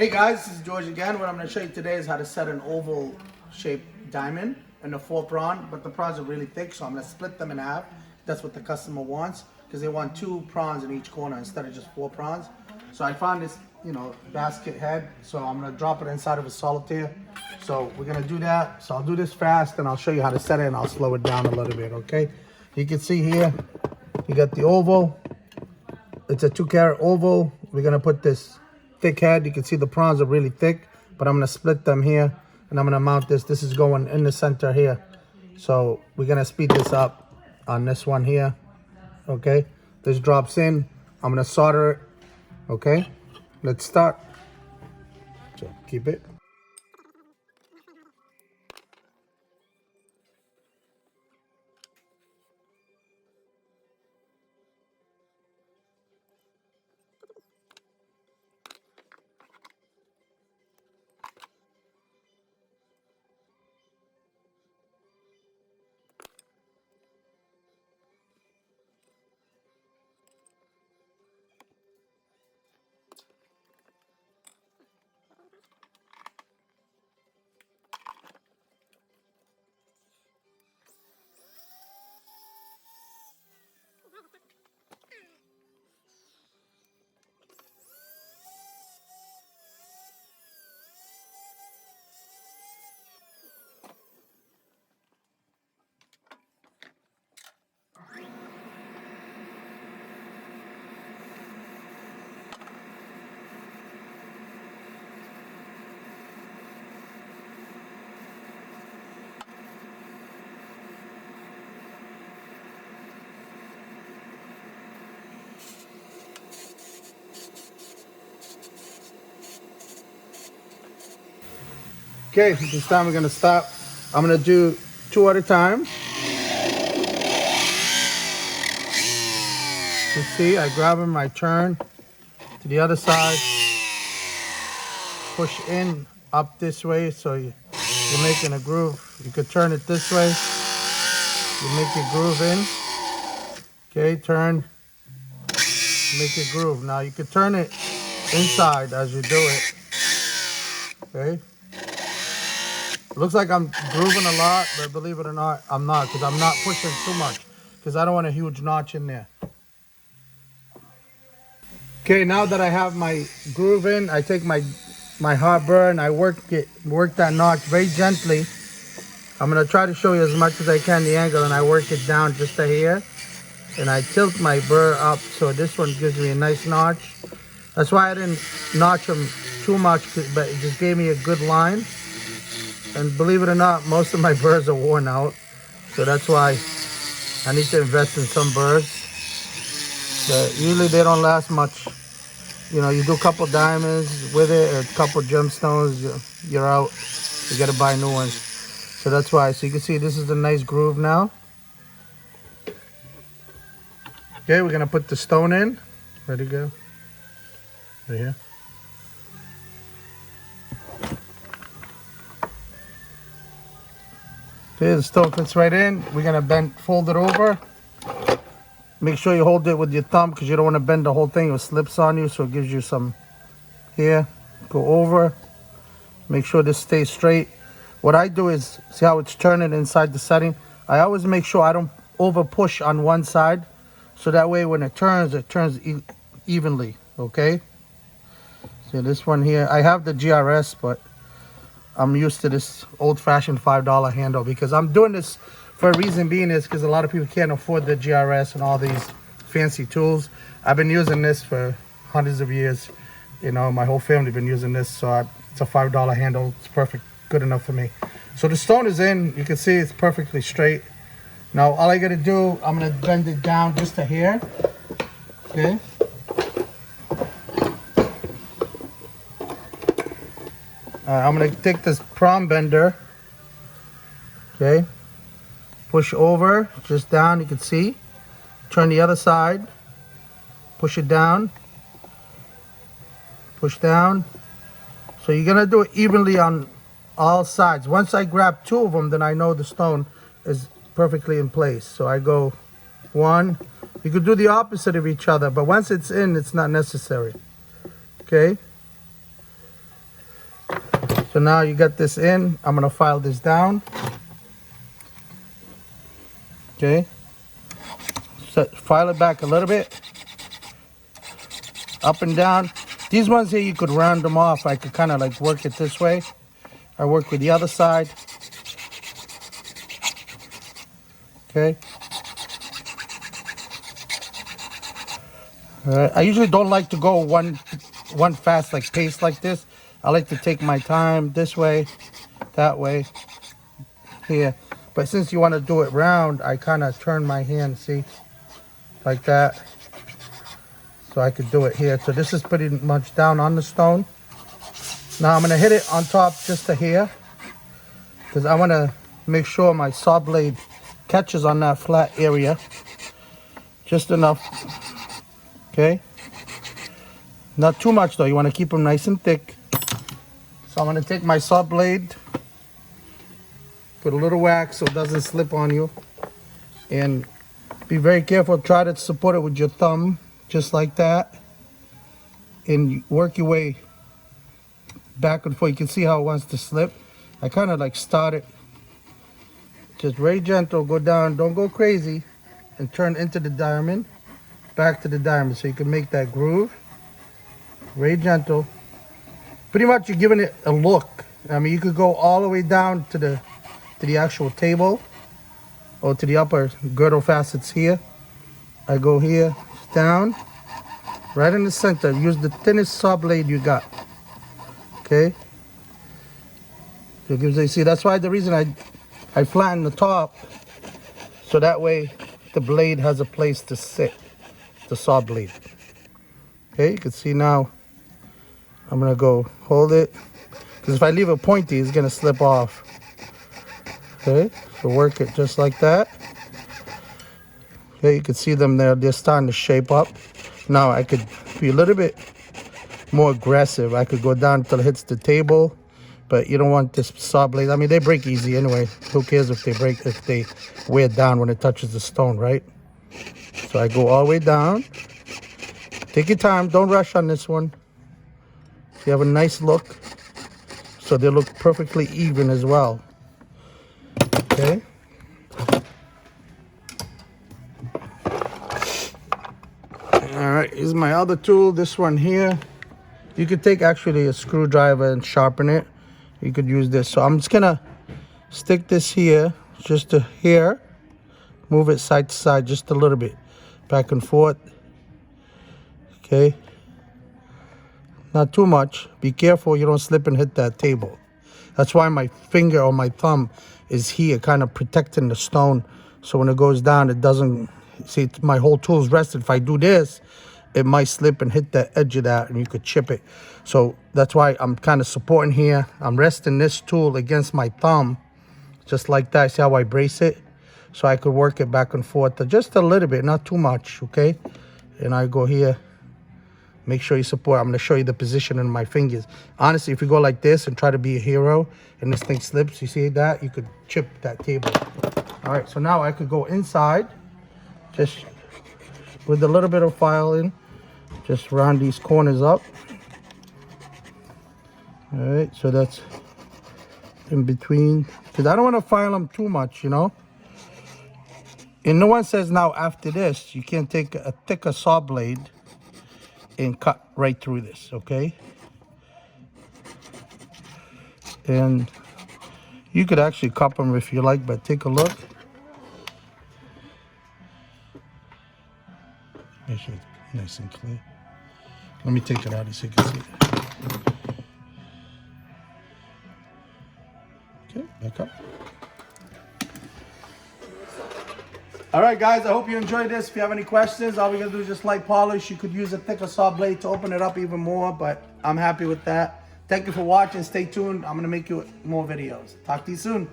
Hey guys, this is George again. What I'm going to show you today is how to set an oval shaped diamond in a 4 prawn, but the prawns are really thick, so I'm going to split them in half. That's what the customer wants, because they want 2 prawns in each corner instead of just 4 prawns. So I found this, basket head, so I'm going to drop it inside of a solitaire. So we're going to do that. So I'll do this fast and I'll show you how to set it, and I'll slow it down a little bit, okay? You can see here, you got the oval. It's a 2-carat oval. We're going to put this thick head. You can see the prawns are really thick, but I'm going to split them here and I'm going to mount this. This is going in the center here. So we're going to speed this up on this one here. Okay, this drops in. I'm going to solder it. Okay, let's start. So keep it. Okay, this time we're going to stop. I'm going to do 2 at a time. You see, I grab them, I turn to the other side, push in up this way, so you're making a groove. You could turn it this way, you make your groove in. Okay, turn, make your groove. Now you could turn it inside as you do it. Okay. Looks like I'm grooving a lot, but believe it or not, I'm not, because I'm not pushing too much, because I don't want a huge notch in there. Okay, now that I have my groove in, I take my hot burr and I work that notch very gently. I'm gonna try to show you as much as I can the angle, and I work it down just to here. And I tilt my burr up, so this one gives me a nice notch. That's why I didn't notch them too much, but it just gave me a good line. And believe it or not, most of my burrs are worn out. So that's why I need to invest in some burrs. But usually they don't last much. You do a couple diamonds with it, or a couple gemstones, you're out. You gotta buy new ones. So that's why. So you can see this is a nice groove now. Okay, we're gonna put the stone in. Ready to go? Right here. Okay, the stone fits right in. We're gonna fold it over. Make sure you hold it with your thumb, because you don't want to bend the whole thing. It slips on you, so it gives you some here. Go over. Make sure this stays straight. What I do is, see how it's turning inside the setting? I always make sure I don't over push on one side, so that way when it turns evenly, okay? So this one here, I have the GRS, but I'm used to this old-fashioned $5 handle, because I'm doing this for a reason being is because a lot of people can't afford the GRS and all these fancy tools. I've been using this for hundreds of years. My whole family been using this, so it's a $5 handle. It's perfect, good enough for me. So the stone is in. You can see it's perfectly straight. Now all I gotta do, I'm gonna bend it down just to here. Okay. I'm gonna take this prong bender. Okay. Push over, just down, you can see. Turn the other side. Push it down. Push down. So you're gonna do it evenly on all sides. Once I grab 2 of them, then I know the stone is perfectly in place. So I go 1. You could do the opposite of each other, but once it's in, it's not necessary. Okay? So now you got this in. I'm gonna file this down. Okay. So file it back a little bit. Up and down. These ones here, you could round them off. I could kind of like work it this way. I work with the other side. Okay. All right. I usually don't like to go one fast like pace like this. I like to take my time this way, that way, here. But since you want to do it round, I kind of turn my hand, see, like that. So I could do it here. So this is pretty much down on the stone. Now I'm going to hit it on top just to here, because I want to make sure my saw blade catches on that flat area. Just enough. Okay. Not too much though. You want to keep them nice and thick. So I'm going to take my saw blade, put a little wax so it doesn't slip on you, and be very careful. Try to support it with your thumb, just like that, and work your way back and forth. You can see how it wants to slip. I kind of like start it just very gentle, go down, don't go crazy, and turn into the diamond, back to the diamond, so you can make that groove. Very gentle. Pretty much you're giving it a look. I mean, you could go all the way down to the actual table, or to the upper girdle facets here. I go here, down, right in the center. Use the thinnest saw blade you got. Okay. So it gives, you see, that's why the reason I flatten the top, so that way the blade has a place to sit, the saw blade. Okay, you can see now I'm gonna go hold it, because if I leave it pointy, it's gonna slip off. Okay, so work it just like that. Okay, you can see them there, they're starting to shape up. Now I could be a little bit more aggressive. I could go down until it hits the table, but you don't want this saw blade. I mean, they break easy anyway. Who cares if they break, if they wear down when it touches the stone, right? So I go all the way down. Take your time, don't rush on this one. So you have a nice look. So they look perfectly even as well. Okay. All right, here's my other tool, this one here. You could take actually a screwdriver and sharpen it. You could use this. So I'm just gonna stick this here, just to here. Move it side to side just a little bit, back and forth. Okay. Not too much. Be careful you don't slip and hit that table. That's why my finger or my thumb is here, kind of protecting the stone. So when it goes down, it doesn't, see, my whole tool's rested. If I do this, it might slip and hit the edge of that and you could chip it. So that's why I'm kind of supporting here. I'm resting this tool against my thumb, just like that. See how I brace it? So I could work it back and forth just a little bit, not too much, okay? And I go here. Make sure you support. I'm going to show you the position in my fingers. Honestly, if you go like this and try to be a hero and this thing slips, you see that? You could chip that table. All right, so now I could go inside, just with a little bit of filing, just round these corners up. All right, so that's in between, because I don't want to file them too much, you know? And no one says now after this, you can't take a thicker saw blade and cut right through this, okay? And you could actually cup them if you like, but take a look. Make sure it's nice and clear. Let me take it out so you can see it. Okay, back up. All right, guys, I hope you enjoyed this. If you have any questions, all we gotta do is just light polish. You could use a thicker saw blade to open it up even more, but I'm happy with that. Thank you for watching. Stay tuned. I'm gonna make you more videos. Talk to you soon.